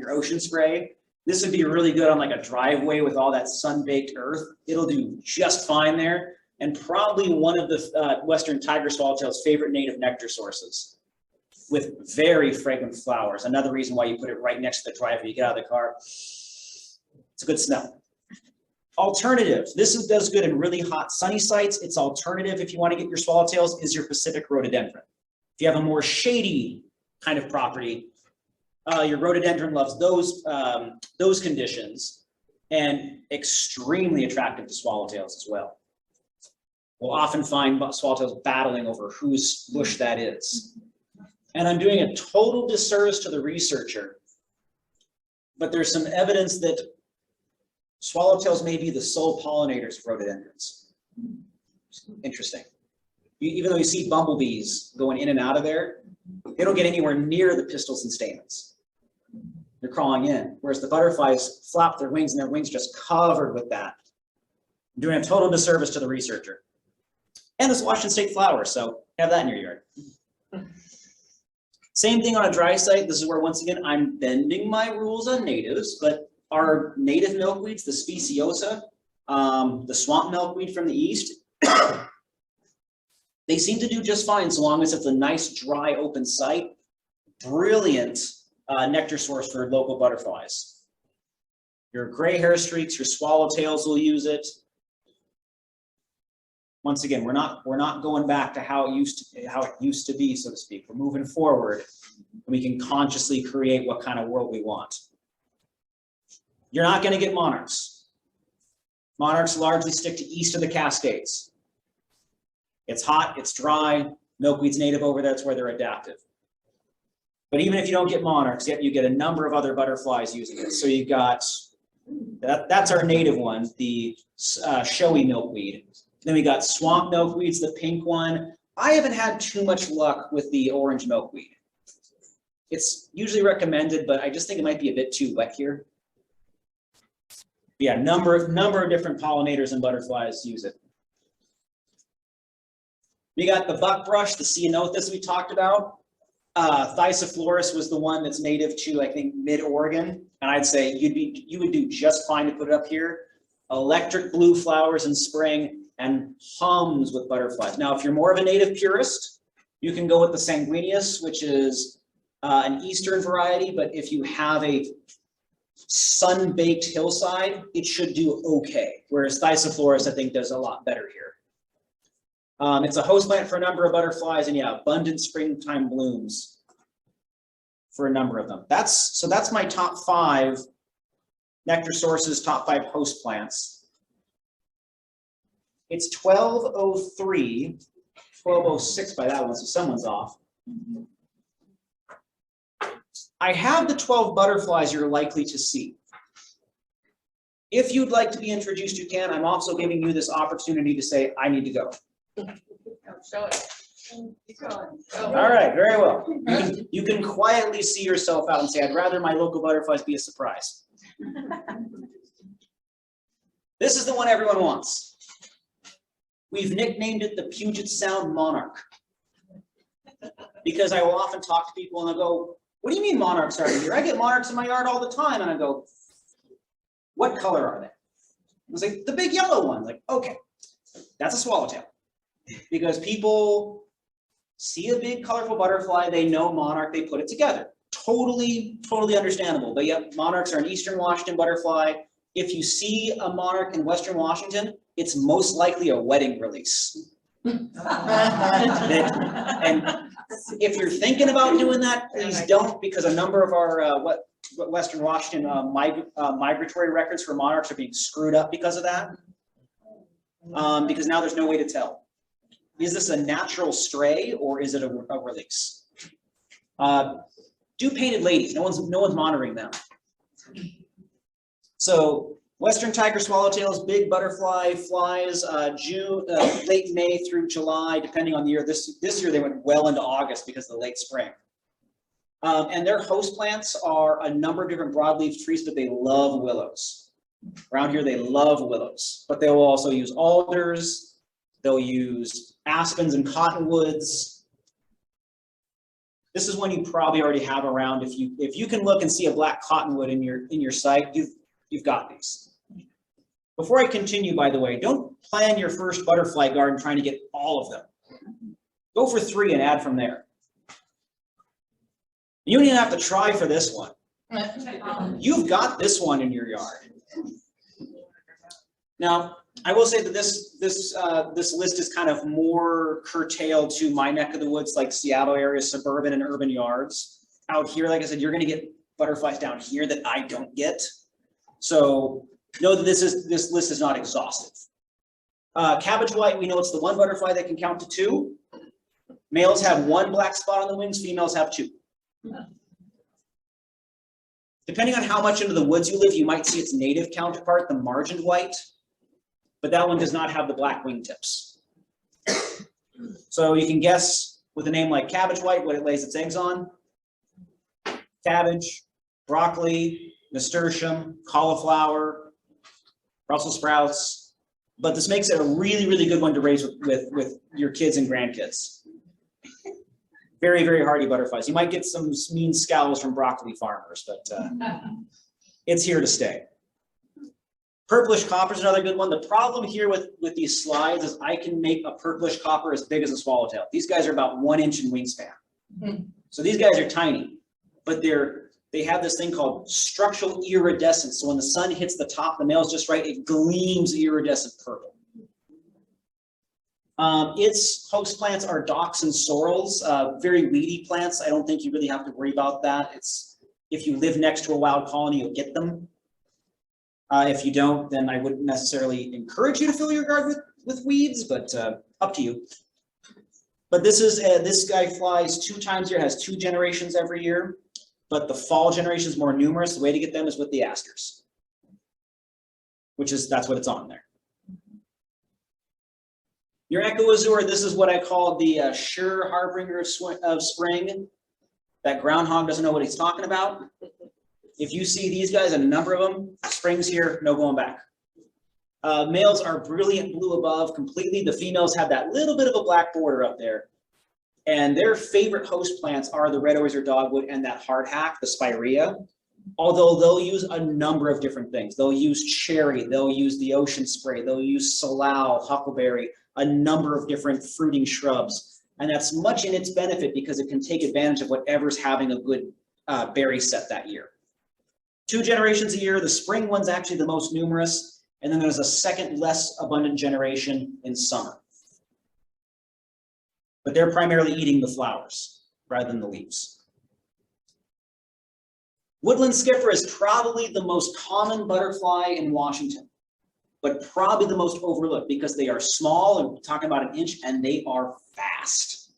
ocean spray. This would be really good on like a driveway with all that sun-baked earth. It'll do just fine there, and probably one of the western tiger swallowtail's favorite native nectar sources, with very fragrant flowers. Another reason why you put it right next to the driveway. You get out of the car, it's a good smell. Alternatives. This does good in really hot sunny sites. It's alternative if you want to get your swallowtails is your Pacific rhododendron. If you have a more shady kind of property, your rhododendron loves those conditions, and extremely attractive to swallowtails as well. We'll often find swallowtails battling over whose bush that is. And I'm doing a total disservice to the researcher, but there's some evidence that swallowtails may be the sole pollinators of rhododendrons. Interesting. Even though you see bumblebees going in and out of there, they don't get anywhere near the pistils and stamens. They're crawling in, whereas the butterflies flap their wings and their wings just covered with that. I'm doing a total disservice to the researcher. And this Washington State flower, so have that in your yard. Same thing on a dry site. This is where, once again, I'm bending my rules on natives, but our native milkweeds, the speciosa, the swamp milkweed from the east, they seem to do just fine so long as it's a nice, dry, open site. Brilliant nectar source for local butterflies. Your gray hair streaks, your swallowtails will use it. Once again, we're not going back to how it used to be, so to speak. We're moving forward, and we can consciously create what kind of world we want. You're not going to get monarchs. Monarchs largely stick to east of the Cascades. It's hot, it's dry, milkweed's native over there, that's where they're adaptive. But even if you don't get monarchs, yet you get a number of other butterflies using it. So you got, that's our native one, the showy milkweed. Then we got swamp milkweeds, the pink one. I haven't had too much luck with the orange milkweed. It's usually recommended, but I just think it might be a bit too wet here. Yeah, number of different pollinators and butterflies use it. We got the buckbrush, the ceanothus we talked about. Thysophloris was the one that's native to, I think, mid-Oregon, and I'd say you would do just fine to put it up here. Electric blue flowers in spring, and hums with butterflies. Now, if you're more of a native purist, you can go with the sanguineus, which is an eastern variety, but if you have a sun-baked hillside, it should do okay, whereas Thysophloris, I think, does a lot better here. It's a host plant for a number of butterflies, and yeah, abundant springtime blooms for a number of them. That's my top 5 nectar sources, top 5 host plants. It's 12:03, 12:06 by that one, so someone's off. I have the 12 butterflies you're likely to see. If you'd like to be introduced, you can. I'm also giving you this opportunity to say, I need to go. Show it. Keep going. All right, very well. You can quietly see yourself out and say, I'd rather my local butterflies be a surprise. This is the one everyone wants. We've nicknamed it the Puget Sound Monarch. Because I will often talk to people and they'll go, what do you mean monarchs are here? I get monarchs in my yard all the time. And I go, what color are they? I was like, the big yellow one. Like, okay, that's a swallowtail. Because people see a big colorful butterfly, they know monarch, they put it together. Totally understandable. But yet monarchs are an Eastern Washington butterfly. If you see a monarch in Western Washington, it's most likely a wedding release. And if you're thinking about doing that, please don't, because a number of our Western Washington migratory records for monarchs are being screwed up because of that. Because now there's no way to tell. Is this a natural stray or is it a release? Do painted ladies. No one's monitoring them. So Western tiger swallowtails, big butterfly flies, late May through July, depending on the year. This year they went well into August because of the late spring. And their host plants are a number of different broadleaf trees, but they love willows. Around here they love willows, but they will also use alders. They'll use aspens and cottonwoods. This is one you probably already have around. If you can look and see a black cottonwood in your site, you've got these. Before I continue, by the way, don't plan your first butterfly garden trying to get all of them. Go for 3 and add from there. You don't even have to try for this one. You've got this one in your yard. Now, I will say that this list is kind of more curtailed to my neck of the woods, like Seattle area, suburban and urban yards. Out here, like I said, you're going to get butterflies down here that I don't get. So know that this list is not exhaustive. Cabbage white, we know it's the one butterfly that can count to 2. Males have 1 black spot on the wings, females have 2. Depending on how much into the woods you live, you might see its native counterpart, the margined white, but that one does not have the black wingtips. So you can guess with a name like cabbage white what it lays its eggs on. Cabbage, broccoli, nasturtium, cauliflower, Brussels sprouts, but this makes it a really good one to raise with your kids and grandkids. Very hardy butterflies. You might get some mean scowls from broccoli farmers, but it's here to stay. Purplish copper is another good one. The problem here with these slides is I can make a purplish copper as big as a swallowtail. These guys are about 1 inch in wingspan. So these guys are tiny, but they have this thing called structural iridescence. So when the sun hits the top, the male's just right, it gleams iridescent purple. Its host plants are docks and sorrels, very weedy plants. I don't think you really have to worry about that. If you live next to a wild colony, you'll get them. If you don't, then I wouldn't necessarily encourage you to fill your garden with weeds, but up to you. But this guy flies 2 times a year, has 2 generations every year, but the fall generation is more numerous. The way to get them is with the asters, that's what it's on there. Your Echo Azure, this is what I call the sure harbinger of spring. That groundhog doesn't know what he's talking about. If you see these guys, and a number of them, spring's here, no going back. Males are brilliant blue above completely. The females have that little bit of a black border up there. And their favorite host plants are the red oyster dogwood and that hardhack, the spirea. Although they'll use a number of different things. They'll use cherry, they'll use the ocean spray, they'll use salal, huckleberry, a number of different fruiting shrubs. And that's much in its benefit because it can take advantage of whatever's having a good berry set that year. 2 generations a year, the spring one's actually the most numerous, and then there's a second less abundant generation in summer. But they're primarily eating the flowers rather than the leaves. Woodland skipper is probably the most common butterfly in Washington, but probably the most overlooked because they are small, and talking about an inch, and they are fast.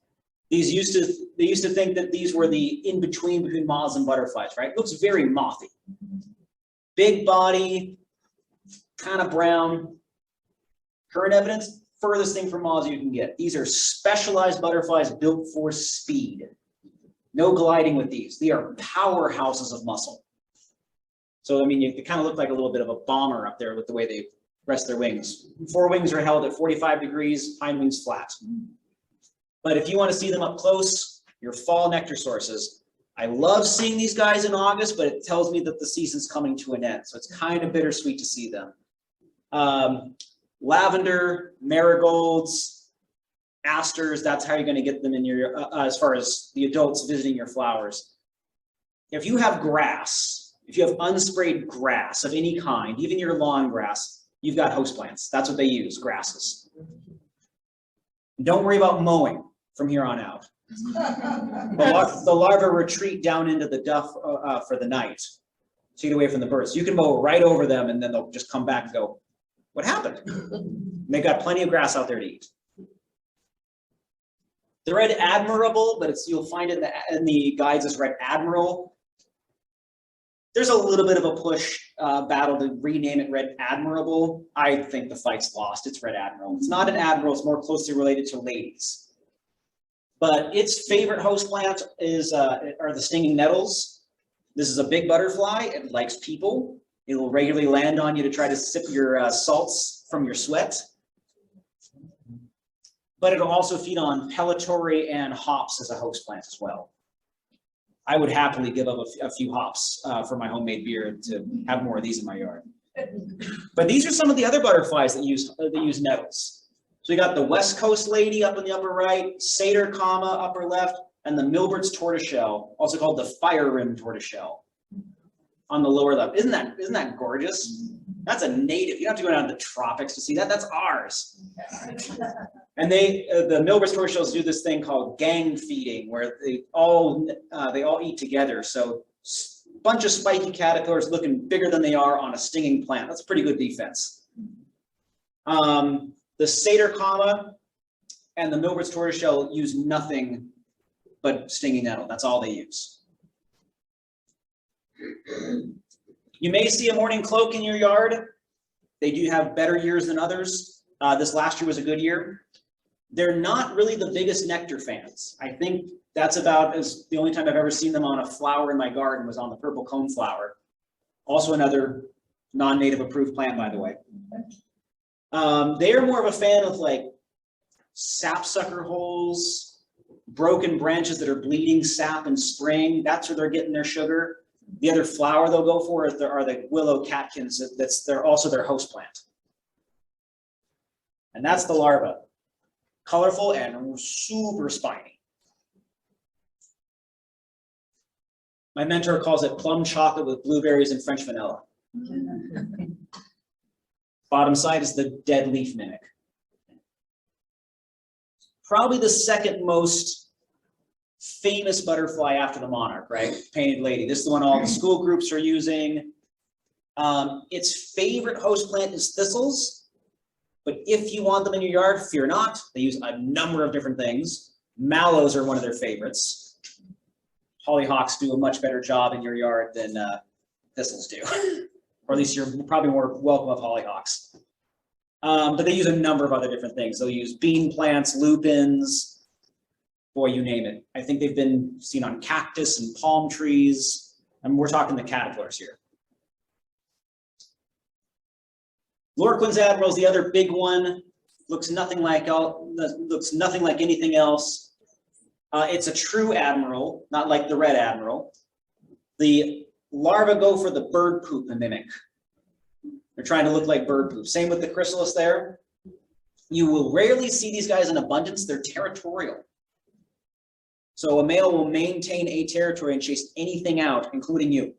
They used to think that these were the in-between between moths and butterflies, right? Looks very mothy. Big body, kind of brown. Current evidence, furthest thing from moths you can get. These are specialized butterflies built for speed. No gliding with these. They are powerhouses of muscle. So, I mean, they kind of look like a little bit of a bomber up there with the way they rest their wings. Forewings are held at 45 degrees, hind wings flat. But if you want to see them up close, your fall nectar sources. I love seeing these guys in August, but it tells me that the season's coming to an end. So it's kind of bittersweet to see them. Lavender, marigolds, asters, that's how you're going to get them in your, as far as the adults visiting your flowers. If you have grass, if you have unsprayed grass of any kind, even your lawn grass, you've got host plants. That's what they use, grasses. Don't worry about mowing from here on out. The larvae retreat down into the duff for the night to get away from the birds. You can mow right over them and then they'll just come back and go, what happened? And they've got plenty of grass out there to eat. The red admirable, but you'll find it in the guides as red admiral. There's a little bit of a push battle to rename it red admirable. I think the fight's lost. It's red admiral. It's not an admiral. It's more closely related to ladies. But its favorite host plant are the stinging nettles. This is a big butterfly. It likes people. It will regularly land on you to try to sip your salts from your sweat. But it'll also feed on pellitory and hops as a host plant as well. I would happily give up a few hops for my homemade beer to have more of these in my yard. But these are some of the other butterflies that use nettles. So we got the West Coast lady up in the upper right, satyr comma upper left, and the Milbert's tortoiseshell, also called the fire rim tortoiseshell, on the lower left. Isn't that gorgeous? That's a native. You don't have to go down to the tropics to see that. That's ours. And the Milbert's tortoiseshells do this thing called gang feeding, where they all eat together. So a bunch of spiky caterpillars looking bigger than they are on a stinging plant. That's a pretty good defense. The satyr comma and the Milbert's tortoiseshell use nothing but stinging nettle. That's all they use. You may see a morning cloak in your yard. They do have better years than others. This last year was a good year. They're not really the biggest nectar fans. I think that's about the only time I've ever seen them on a flower in my garden was on the purple cone flower. Also another non-native approved plant, by the way. They are more of a fan of like sapsucker holes, broken branches that are bleeding sap in spring. That's where they're getting their sugar. The other flower they'll go for are the willow catkins. They're also their host plant. And that's the larva. Colorful and super spiny. My mentor calls it plum chocolate with blueberries and French vanilla. Bottom side is the dead leaf mimic. Probably the second most famous butterfly after the monarch, right? Painted lady. This is the one all the school groups are using. Its favorite host plant is thistles. But if you want them in your yard, fear not. They use a number of different things. Mallows are one of their favorites. Hollyhocks do a much better job in your yard than thistles do. Or at least you're probably more welcome of hollyhocks. But they use a number of other different things. They'll use bean plants, lupins, boy, you name it. I think they've been seen on cactus and palm trees. And we're talking the caterpillars here. Lorquin's admiral is the other big one. Looks nothing like anything else. It's a true admiral, not like the red admiral. The larvae go for the bird poop mimic. They're trying to look like bird poop. Same with the chrysalis there. You will rarely see these guys in abundance. They're territorial. So a male will maintain a territory and chase anything out, including you.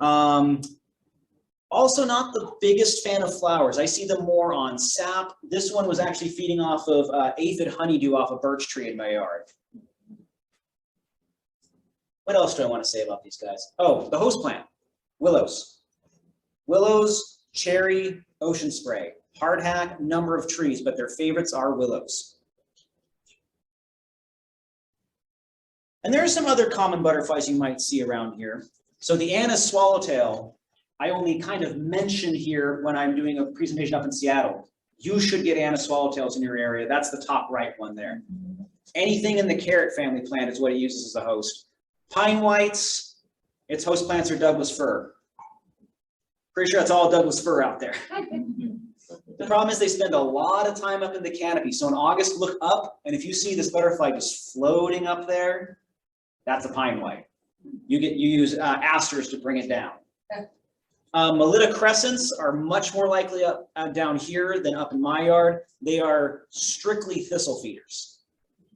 Also not the biggest fan of flowers. I see them more on sap. This one was actually feeding off of aphid honeydew off a birch tree in my yard. What else do I want to say about these guys? Oh, the host plant, willows. Willows, cherry, ocean spray. Hardhack, number of trees, but their favorites are willows. And there are some other common butterflies you might see around here. So the Anna's swallowtail, I only kind of mention here when I'm doing a presentation up in Seattle. You should get Anna's swallowtails in your area. That's the top right one there. Anything in the carrot family plant is what it uses as a host. Pine whites, its host plants are Douglas fir. Pretty sure that's all Douglas fir out there. The problem is they spend a lot of time up in the canopy. So in August, look up, and if you see this butterfly just floating up there, that's a pine white. You use asters to bring it down. Melita crescents are much more likely up down here than up in my yard. They are strictly thistle feeders.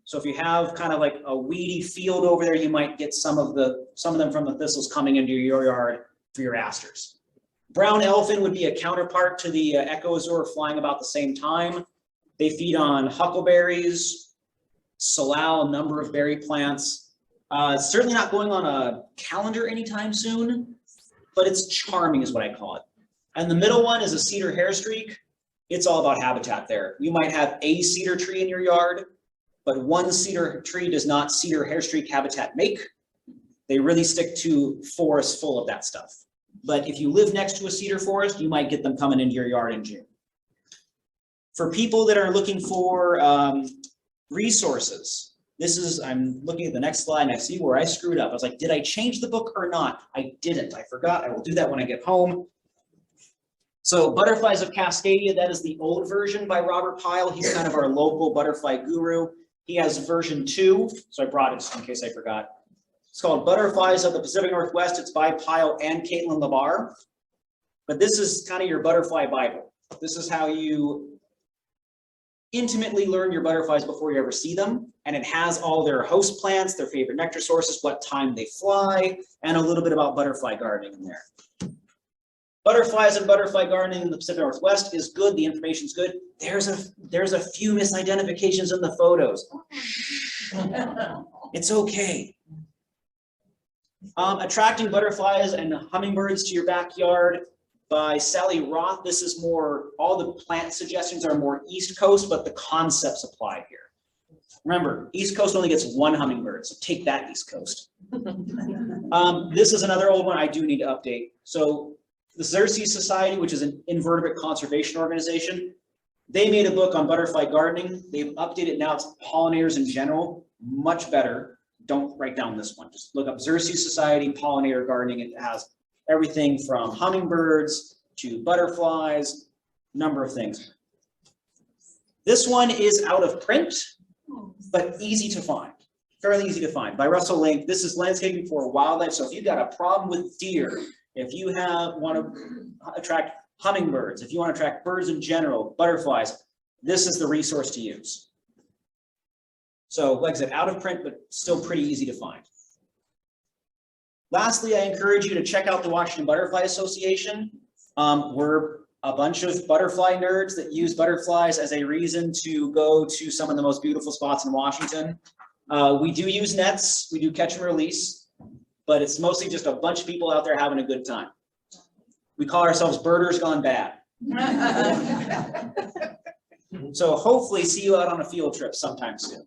So if you have kind of like a weedy field over there, you might get some of them from the thistles coming into your yard for your asters. Brown elephant would be a counterpart to the Echoazure flying about the same time. They feed on huckleberries, salal, a number of berry plants. Certainly not going on a calendar anytime soon, but it's charming is what I call it. And the middle one is a cedar hairstreak. It's all about habitat there. You might have a cedar tree in your yard, but one cedar tree does not cedar hairstreak habitat make. They really stick to forests full of that stuff. But if you live next to a cedar forest, you might get them coming into your yard in June. For people that are looking for resources, I'm looking at the next slide and I see where I screwed up. I was like, did I change the book or not? I didn't, I forgot. I will do that when I get home. So Butterflies of Cascadia, that is the old version by Robert Pyle. He's kind of our local butterfly guru. He has version 2, so I brought it just in case I forgot. It's called Butterflies of the Pacific Northwest. It's by Pyle and Caitlin Labar. But this is kind of your butterfly Bible. This is how you intimately learn your butterflies before you ever see them. And it has all their host plants, their favorite nectar sources, what time they fly, and a little bit about butterfly gardening in there. Butterflies and butterfly gardening in the Pacific Northwest is good. The information's good. There's a few misidentifications in the photos. It's okay. Attracting Butterflies and Hummingbirds to Your Backyard by Sally Roth. This is more, all the plant suggestions are more East Coast, but the concepts apply here. Remember, East Coast only gets one hummingbird, so take that, East Coast. This is another old one I do need to update. So the Xerces Society, which is an invertebrate conservation organization, they made a book on butterfly gardening. They've updated now, it's pollinators in general, much better. Don't write down this one. Just look up Xerces Society pollinator gardening. It has everything from hummingbirds to butterflies, number of things. This one is out of print, but easy to find, fairly easy to find, by Russell Link. This is Landscaping for Wildlife. So if you've got a problem with deer, if you want to attract hummingbirds, if you want to attract birds in general, butterflies, this is the resource to use. So like I said, out of print, but still pretty easy to find. Lastly, I encourage you to check out the Washington Butterfly Association. We're a bunch of butterfly nerds that use butterflies as a reason to go to some of the most beautiful spots in Washington. We do use nets, we do catch and release, but it's mostly just a bunch of people out there having a good time. We call ourselves birders gone bad. So hopefully see you out on a field trip sometime soon.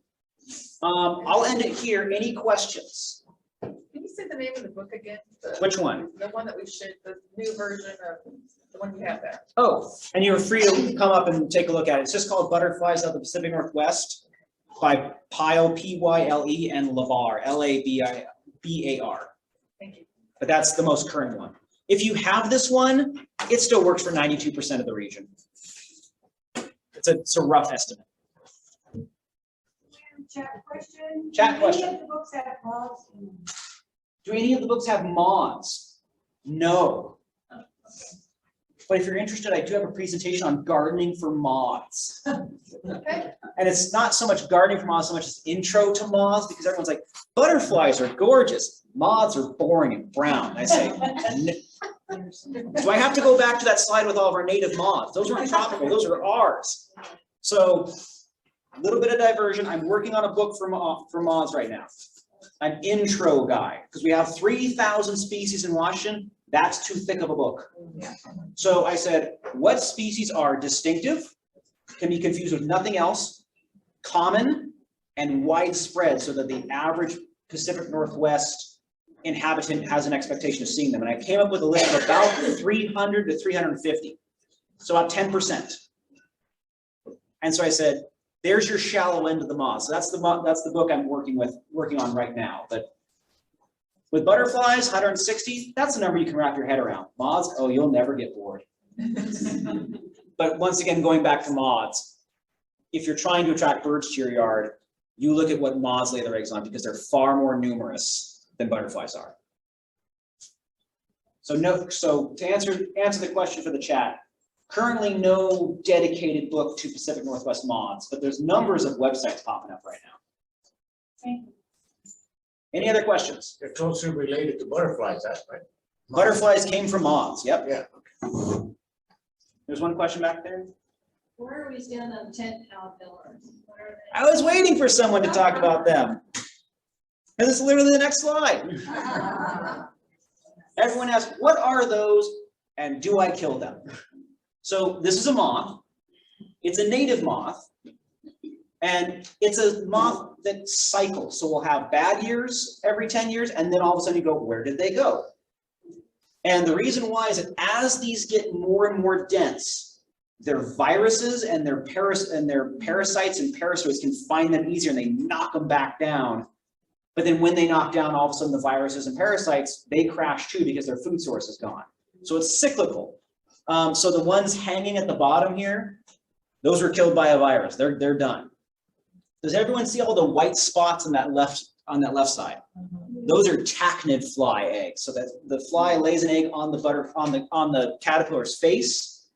I'll end it here. Any questions? Can you say the name of the book again? Which one? The one that we should, the new version of the one you have there. Oh, and you're free to come up and take a look at it. It's just called Butterflies of the Pacific Northwest by Pyle, P-Y-L-E, and Labar, L-A-B-I-B-A-R. Thank you. But that's the most current one. If you have this one, it still works for 92% of the region. It's a rough estimate. Chat question. Chat question. Any of the books have blogs in them? Do any of the books have moths? No. But if you're interested, I do have a presentation on gardening for moths. Okay. And it's not so much gardening for moths, so much as intro to moths, because everyone's like, butterflies are gorgeous. Moths are boring and brown. I say, do I have to go back to that slide with all of our native moths? Those aren't tropical, those are ours. So a little bit of diversion. I'm working on a book for moths right now. An intro guide, because we have 3,000 species in Washington. That's too thick of a book. So I said, what species are distinctive, can be confused with nothing else, common, and widespread, so that the average Pacific Northwest inhabitant has an expectation of seeing them. And I came up with a list of about 300 to 350, so about 10%. And so I said, there's your shallow end of the moth. So that's the book I'm working on right now. But with butterflies, 160, that's the number you can wrap your head around. Moths, oh, you'll never get bored. But once again, going back to moths, if you're trying to attract birds to your yard, you look at what moths lay their eggs on, because they're far more numerous than butterflies are. So to answer the question for the chat, currently no dedicated book to Pacific Northwest moths, but there's numbers of websites popping up right now. Thank you. Any other questions? They're closely related to butterflies, that's right. Butterflies came from moths, yep. Yeah. There's one question back there. Where are we standing on tent caterpillars? Where are I was waiting for someone to talk about them. And this is literally the next slide. Everyone asks, what are those and do I kill them? So this is a moth. It's a native moth. And it's a moth that cycles. So we'll have bad years every 10 years, and then all of a sudden you go, where did they go? And the reason why is that as these get more and more dense, their viruses and their parasites and parasitoids can find them easier, and they knock them back down. But then when they knock down, all of a sudden the viruses and parasites, they crash too, because their food source is gone. So it's cyclical. So the ones hanging at the bottom here, those were killed by a virus. They're done. Does everyone see all the white spots on that left side? Those are tachinid fly eggs. So that the fly lays an egg on the caterpillar's face,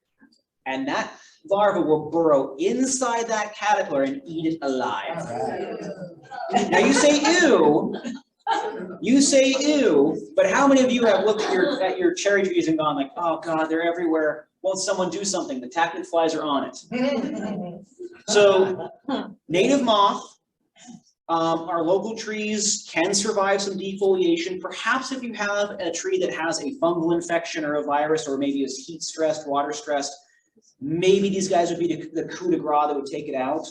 and that larva will burrow inside that caterpillar and eat it alive. Now you say ew. You say ew, but how many of you have looked at your cherry trees and gone like, oh God, they're everywhere. Won't someone do something? The tachinid flies are on it. So native moth, our local trees can survive some defoliation. Perhaps if you have a tree that has a fungal infection or a virus, or maybe is heat stressed, water stressed, maybe these guys would be the coup de grace that would take it out.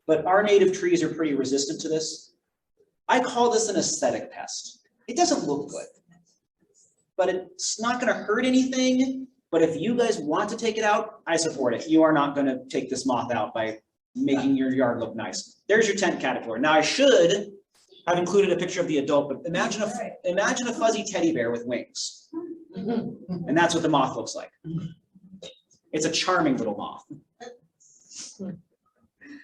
But our native trees are pretty resistant to this. I call this an aesthetic pest. It doesn't look good, but it's not going to hurt anything. But if you guys want to take it out, I support it. You are not going to take this moth out by making your yard look nice. There's your tent caterpillar. Now I should have included a picture of the adult, but imagine a fuzzy teddy bear with wings. And that's what the moth looks like. It's a charming little moth.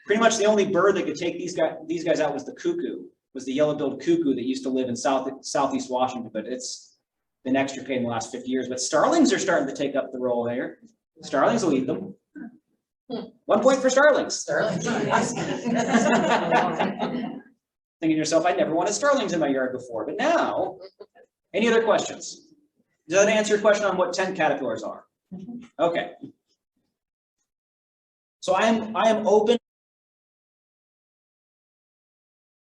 Pretty much the only bird that could take these guys out was the cuckoo, was the yellow-billed cuckoo that used to live in southeast Washington, but it's been extricated in the last 50 years. But starlings are starting to take up the role here. Starlings will eat them. 1 point for starlings. Sterling. Thinking to yourself, I never wanted starlings in my yard before, but now, any other questions? Does that answer your question on what tent caterpillars are? Okay. So I am open